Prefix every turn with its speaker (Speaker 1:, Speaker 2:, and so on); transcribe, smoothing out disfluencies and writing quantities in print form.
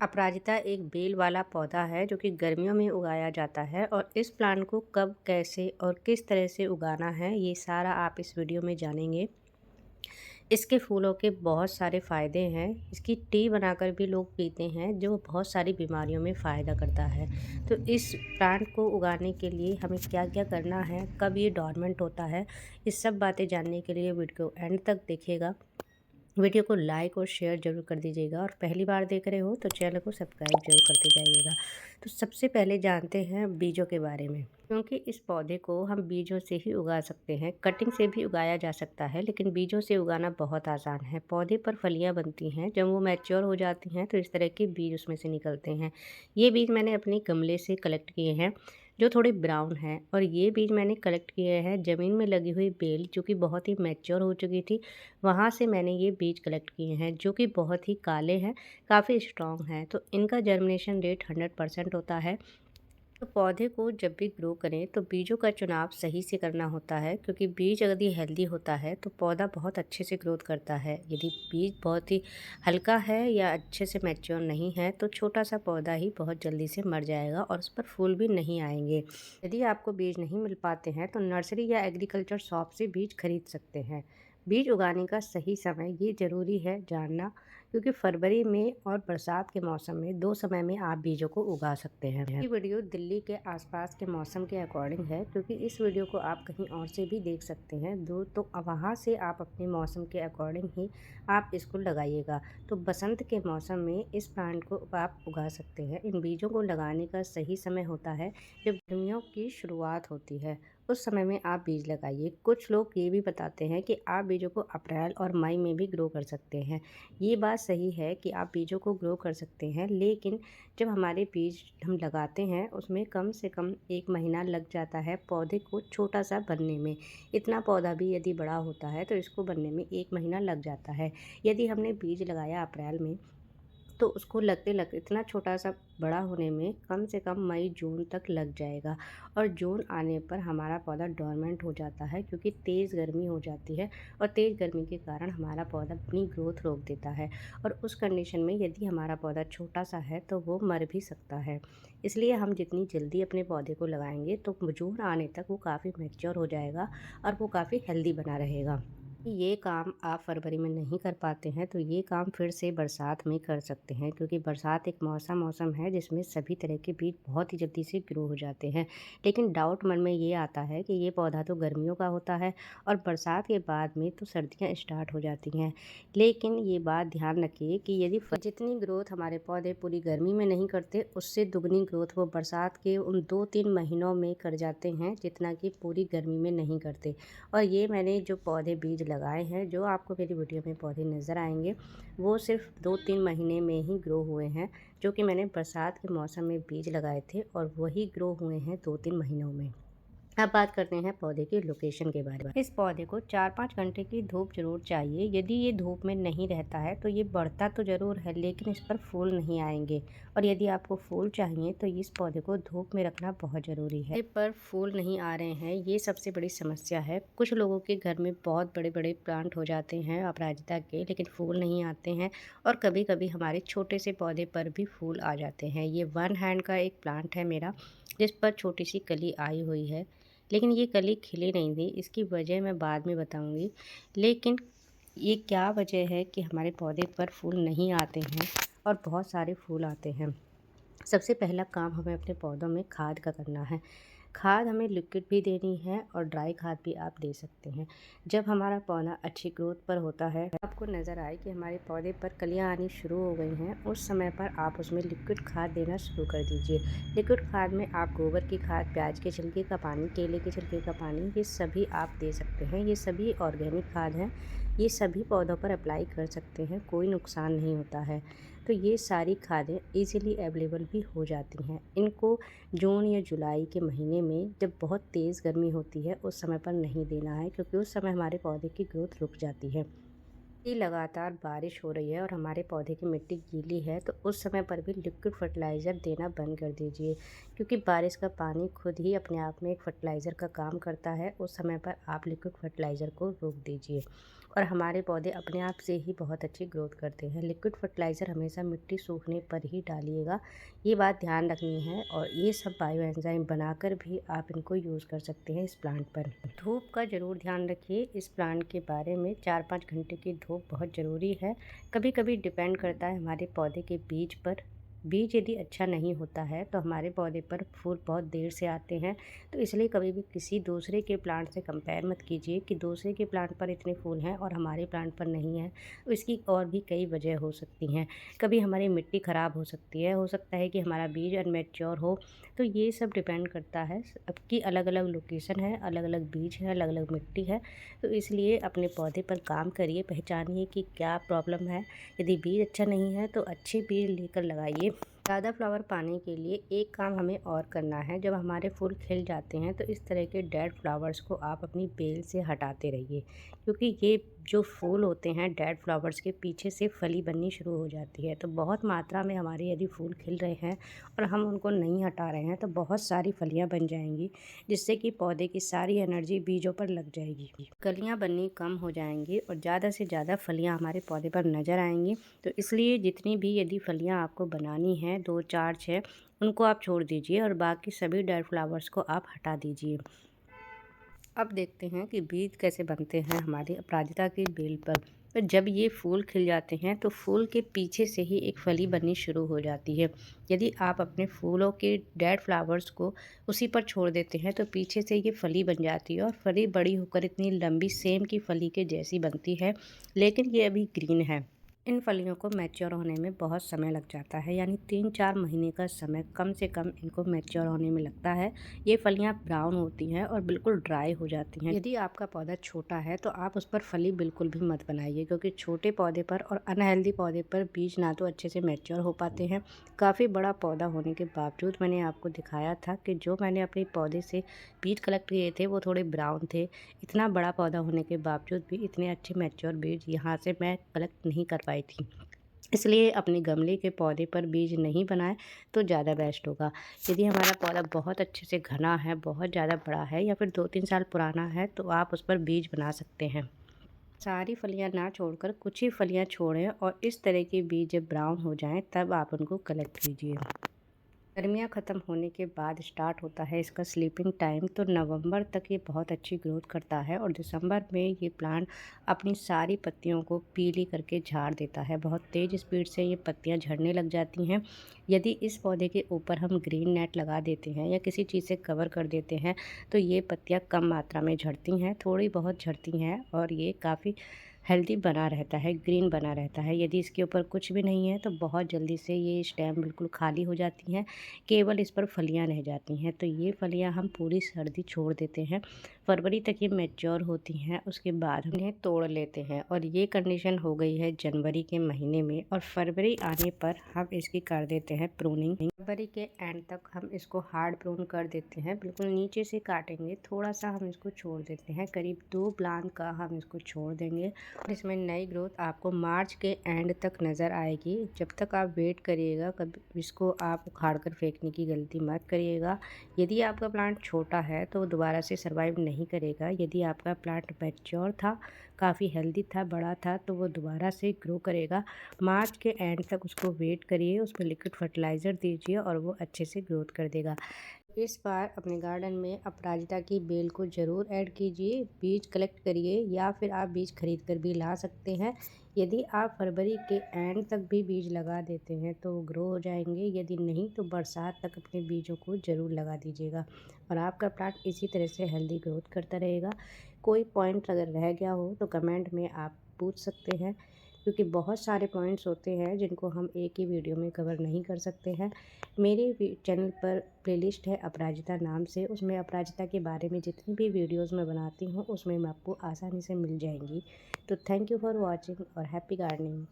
Speaker 1: अपराजिता एक बेल वाला पौधा है जो कि गर्मियों में उगाया जाता है और इस प्लांट को कब, कैसे और किस तरह से उगाना है ये सारा आप इस वीडियो में जानेंगे। इसके फूलों के बहुत सारे फ़ायदे हैं। इसकी टी बनाकर भी लोग पीते हैं जो बहुत सारी बीमारियों में फ़ायदा करता है। तो इस प्लांट को उगाने के लिए हमें क्या-क्या करना है, कब ये डोरमेंट होता है, ये सब बातें जानने के लिए वीडियो एंड तक देखिएगा। वीडियो को लाइक और शेयर ज़रूर कर दीजिएगा और पहली बार देख रहे हो तो चैनल को सब्सक्राइब ज़रूर करते जाइएगा। तो सबसे पहले जानते हैं बीजों के बारे में, क्योंकि इस पौधे को हम बीजों से ही उगा सकते हैं। कटिंग से भी उगाया जा सकता है लेकिन बीजों से उगाना बहुत आसान है। पौधे पर फलियां बनती हैं, जब वो मैच्योर हो जाती हैं तो इस तरह के बीज उसमें से निकलते हैं। ये बीज मैंने अपने गमले से कलेक्ट किए हैं जो थोड़े ब्राउन हैं, और ये बीज मैंने कलेक्ट किए हैं ज़मीन में लगी हुई बेल जो कि बहुत ही मैच्योर हो चुकी थी। वहाँ से मैंने ये बीज कलेक्ट किए हैं जो कि बहुत ही काले हैं, काफ़ी स्ट्रॉन्ग हैं। तो इनका जर्मिनेशन रेट 100% होता है। तो पौधे को जब भी ग्रो करें तो बीजों का चुनाव सही से करना होता है, क्योंकि बीज यदि हेल्दी होता है तो पौधा बहुत अच्छे से ग्रोथ करता है। यदि बीज बहुत ही हल्का है या अच्छे से मैच्योर नहीं है तो छोटा सा पौधा ही बहुत जल्दी से मर जाएगा और उस पर फूल भी नहीं आएंगे। यदि आपको बीज नहीं मिल पाते हैं तो नर्सरी या एग्रीकल्चर शॉप से बीज खरीद सकते हैं। बीज उगाने का सही समय ये ज़रूरी है जानना, क्योंकि फरवरी में और बरसात के मौसम में दो समय में आप बीजों को उगा सकते हैं। ये वीडियो दिल्ली के आसपास के मौसम के अकॉर्डिंग है, क्योंकि इस वीडियो को आप कहीं और से भी देख सकते हैं दूर, तो वहाँ से आप अपने मौसम के अकॉर्डिंग ही आप इसको लगाइएगा। तो बसंत के मौसम में इस प्लांट को आप उगा सकते हैं। इन बीजों को लगाने का सही समय होता है जब गर्मियों की शुरुआत होती है, उस समय में आप बीज लगाइए। कुछ लोग ये भी बताते हैं कि आप बीजों को अप्रैल और मई में भी ग्रो कर सकते हैं। ये बात सही है कि आप बीजों को ग्रो कर सकते हैं, लेकिन जब हमारे बीज हम लगाते हैं उसमें कम से कम 1 महीना लग जाता है पौधे को छोटा सा बनने में। इतना पौधा भी यदि बड़ा होता है तो इसको बनने में 1 महीना लग जाता है। यदि हमने बीज लगाया अप्रैल में तो उसको लगते लगते इतना छोटा सा बड़ा होने में कम से कम मई जून तक लग जाएगा, और जून आने पर हमारा पौधा डोरमेंट हो जाता है, क्योंकि तेज़ गर्मी हो जाती है और तेज़ गर्मी के कारण हमारा पौधा अपनी ग्रोथ रोक देता है। और उस कंडीशन में यदि हमारा पौधा छोटा सा है तो वो मर भी सकता है। इसलिए हम जितनी जल्दी अपने पौधे को लगाएंगे तो जून आने तक वो काफ़ी मैच्योर हो जाएगा और वो काफ़ी हेल्दी बना रहेगा। ये काम आप फरवरी में नहीं कर पाते हैं तो ये काम फिर से बरसात में कर सकते हैं, क्योंकि बरसात एक मौसम है जिसमें सभी तरह के बीज बहुत ही जल्दी से ग्रो हो जाते हैं। लेकिन डाउट मन में ये आता है कि ये पौधा तो गर्मियों का होता है और बरसात के बाद में तो सर्दियाँ स्टार्ट हो जाती हैं। लेकिन ये बात ध्यान रखिए कि यदि जितनी ग्रोथ हमारे पौधे पूरी गर्मी में नहीं करते, उससे दुगनी ग्रोथ वो बरसात के उन 2-3 महीनों में कर जाते हैं जितना कि पूरी गर्मी में नहीं करते। और ये मैंने जो पौधे बीज लगाए हैं, जो आपको मेरी वीडियो में पौधे नज़र आएंगे, वो सिर्फ 2-3 महीने में ही ग्रो हुए हैं, जो कि मैंने बरसात के मौसम में बीज लगाए थे और वही ग्रो हुए हैं 2-3 महीनों में। अब बात करते हैं पौधे की लोकेशन के बारे में। इस पौधे को 4-5 घंटे की धूप जरूर चाहिए। यदि ये धूप में नहीं रहता है तो ये बढ़ता तो ज़रूर है लेकिन इस पर फूल नहीं आएंगे, और यदि आपको फूल चाहिए तो इस पौधे को धूप में रखना बहुत ज़रूरी है। पर फूल नहीं आ रहे हैं, ये सबसे बड़ी समस्या है। कुछ लोगों के घर में बहुत बड़े बड़े प्लांट हो जाते हैं अपराजिता के, लेकिन फूल नहीं आते हैं, और कभी कभी हमारे छोटे से पौधे पर भी फूल आ जाते हैं। ये वन हैंड का एक प्लांट है मेरा, जिस पर छोटी सी कली आई हुई है, लेकिन ये कली खिली नहीं थी। इसकी वजह मैं बाद में बताऊंगी। लेकिन ये क्या वजह है कि हमारे पौधे पर फूल नहीं आते हैं और बहुत सारे फूल आते हैं। सबसे पहला काम हमें अपने पौधों में खाद का करना है। खाद हमें लिक्विड भी देनी है और ड्राई खाद भी आप दे सकते हैं। जब हमारा पौधा अच्छी ग्रोथ पर होता है, आपको नज़र आए कि हमारे पौधे पर कलियां आनी शुरू हो गई हैं, उस समय पर आप उसमें लिक्विड खाद देना शुरू कर दीजिए। लिक्विड खाद में आप गोबर की खाद, प्याज के छिलके का पानी, केले के छिलके का पानी, ये सभी आप दे सकते हैं। ये सभी ऑर्गेनिक खाद हैं, ये सभी पौधों पर अप्लाई कर सकते हैं, कोई नुकसान नहीं होता है। तो ये सारी खादें इजीली अवेलेबल भी हो जाती हैं। इनको जून या जुलाई के महीने में जब बहुत तेज़ गर्मी होती है उस समय पर नहीं देना है, क्योंकि उस समय हमारे पौधे की ग्रोथ रुक जाती है। यदि लगातार बारिश हो रही है और हमारे पौधे की मिट्टी गीली है तो उस समय पर भी लिक्विड फर्टिलाइज़र देना बंद कर दीजिए, क्योंकि बारिश का पानी खुद ही अपने आप में एक फर्टिलाइज़र का काम करता है। उस समय पर आप लिक्विड फर्टिलाइज़र को रोक दीजिए। और हमारे पौधे अपने आप से ही बहुत अच्छी ग्रोथ करते हैं। लिक्विड फर्टिलाइज़र हमेशा मिट्टी सूखने पर ही डालिएगा, ये बात ध्यान रखनी है। और ये सब बायो एंजाइम बनाकर भी आप इनको यूज़ कर सकते हैं इस प्लांट पर। धूप का ज़रूर ध्यान रखिए इस प्लांट के बारे में। 4-5 घंटे की धूप बहुत ज़रूरी है। कभी कभी डिपेंड करता है हमारे पौधे के बीज पर। बीज यदि अच्छा नहीं होता है तो हमारे पौधे पर फूल बहुत देर से आते हैं। तो इसलिए कभी भी किसी दूसरे के प्लांट से कंपेयर मत कीजिए कि दूसरे के प्लांट पर इतने फूल हैं और हमारे प्लांट पर नहीं है। तो इसकी और भी कई वजह हो सकती हैं। कभी हमारी मिट्टी ख़राब हो सकती है, हो सकता है कि हमारा बीज अनमैच्योर हो। तो ये सब डिपेंड करता है। सबकी अलग अलग लोकेशन है, अलग अलग बीज है, अलग अलग मिट्टी है। तो इसलिए अपने पौधे पर काम करिए, पहचानिए कि क्या प्रॉब्लम है। यदि बीज अच्छा नहीं है तो अच्छे बीज लेकर लगाइए। ज़्यादा फ्लावर पाने के लिए एक काम हमें और करना है। जब हमारे फूल खिल जाते हैं तो इस तरह के डेड फ्लावर्स को आप अपनी बेल से हटाते रहिए, क्योंकि ये जो फूल होते हैं डेड फ्लावर्स के पीछे से फली बननी शुरू हो जाती है। तो बहुत मात्रा में हमारे यदि फूल खिल रहे हैं और हम उनको नहीं हटा रहे हैं तो बहुत सारी फलियां बन जाएंगी, जिससे कि पौधे की सारी एनर्जी बीजों पर लग जाएगी। कलियां बननी कम हो जाएंगी और ज़्यादा से ज़्यादा फलियां हमारे पौधे पर नज़र आएंगी। तो इसलिए जितनी भी यदि फलियां आपको बनानी हैं 2, 4, 6, उनको आप छोड़ दीजिए और बाकी सभी डेड फ्लावर्स को आप हटा दीजिए। अब देखते हैं कि बीज कैसे बनते हैं हमारी अपराजिता की बेल पर। तो जब ये फूल खिल जाते हैं तो फूल के पीछे से ही एक फली बननी शुरू हो जाती है। यदि आप अपने फूलों के डेड फ्लावर्स को उसी पर छोड़ देते हैं तो पीछे से ये फली बन जाती है और फली बड़ी होकर इतनी लंबी सेम की फली के जैसी बनती है, लेकिन ये अभी ग्रीन है। इन फलियों को मैच्योर होने में बहुत समय लग जाता है, यानी 3-4 महीने का समय कम से कम इनको मैच्योर होने में लगता है। ये फलियां ब्राउन होती हैं और बिल्कुल ड्राई हो जाती हैं। यदि आपका पौधा छोटा है तो आप उस पर फली बिल्कुल भी मत बनाइए, क्योंकि छोटे पौधे पर और अनहेल्दी पौधे पर बीज ना तो अच्छे से मैच्योर हो पाते हैं। काफ़ी बड़ा पौधा होने के बावजूद मैंने आपको दिखाया था कि जो मैंने अपने पौधे से बीज कलेक्ट किए थे वो थोड़े ब्राउन थे। इतना बड़ा पौधा होने के बावजूद भी इतने अच्छे मैच्योर बीज यहाँ से मैं कलेक्ट नहीं कर पाई थी। इसलिए अपने गमले के पौधे पर बीज नहीं बनाए तो ज़्यादा बेस्ट होगा। यदि हमारा पौधा बहुत अच्छे से घना है, बहुत ज़्यादा बड़ा है या फिर 2-3 साल पुराना है तो आप उस पर बीज बना सकते हैं। सारी फलियां ना छोड़कर कुछ ही फलियां छोड़ें और इस तरह के बीज जब ब्राउन हो जाएं तब आप उनको कलेक्ट कीजिए। गर्मियाँ ख़त्म होने के बाद स्टार्ट होता है इसका स्लीपिंग टाइम। तो नवंबर तक ये बहुत अच्छी ग्रोथ करता है और दिसंबर में ये प्लांट अपनी सारी पत्तियों को पीली करके झाड़ देता है। बहुत तेज़ स्पीड से ये पत्तियां झड़ने लग जाती हैं। यदि इस पौधे के ऊपर हम ग्रीन नेट लगा देते हैं या किसी चीज़ से कवर कर देते हैं तो ये पत्तियाँ कम मात्रा में झड़ती हैं, थोड़ी बहुत झड़ती हैं और ये काफ़ी हेल्दी बना रहता है, ग्रीन बना रहता है। यदि इसके ऊपर कुछ भी नहीं है तो बहुत जल्दी से ये स्टेम बिल्कुल खाली हो जाती हैं, केवल इस पर फलियां रह जाती हैं। तो ये फलियां हम पूरी सर्दी छोड़ देते हैं, फरवरी तक ये मैच्योर होती हैं, उसके बाद हम इन्हें तोड़ लेते हैं। और ये कंडीशन हो गई है जनवरी के महीने में और फरवरी आने पर हम इसकी कर देते हैं प्रूनिंग। फरवरी के एंड तक हम इसको हार्ड प्रून कर देते हैं, बिल्कुल नीचे से काटेंगे, थोड़ा सा हम इसको छोड़ देते हैं, करीब 2 ब्लांक का हम इसको छोड़ देंगे। और इसमें नई ग्रोथ आपको मार्च के एंड तक नज़र आएगी। जब तक आप वेट करिएगा, कभी इसको आप उखाड़ कर फेंकने की गलती मत करिएगा। यदि आपका प्लांट छोटा है तो वो दोबारा से सर्वाइव नहीं करेगा। यदि आपका प्लांट मैच्योर था, काफ़ी हेल्दी था, बड़ा था, तो वो दोबारा से ग्रो करेगा। मार्च के एंड तक उसको वेट करिए, उसमें लिक्विड फर्टिलाइज़र दीजिए और वो अच्छे से ग्रोथ कर देगा। इस बार अपने गार्डन में अपराजिता की बेल को ज़रूर ऐड कीजिए, बीज कलेक्ट करिए या फिर आप बीज खरीद कर भी ला सकते हैं। यदि आप फरवरी के एंड तक भी बीज लगा देते हैं तो वो ग्रो हो जाएंगे, यदि नहीं तो बरसात तक अपने बीजों को ज़रूर लगा दीजिएगा और आपका प्लांट इसी तरह से हेल्दी ग्रोथ करता रहेगा। कोई पॉइंट अगर रह गया हो तो कमेंट में आप पूछ सकते हैं, क्योंकि बहुत सारे पॉइंट्स होते हैं जिनको हम एक ही वीडियो में कवर नहीं कर सकते हैं। मेरे चैनल पर प्लेलिस्ट है अपराजिता नाम से, उसमें अपराजिता के बारे में जितनी भी वीडियोस मैं बनाती हूँ उसमें मैं आपको आसानी से मिल जाएंगी। तो थैंक यू फॉर वॉचिंग और हैप्पी गार्डनिंग।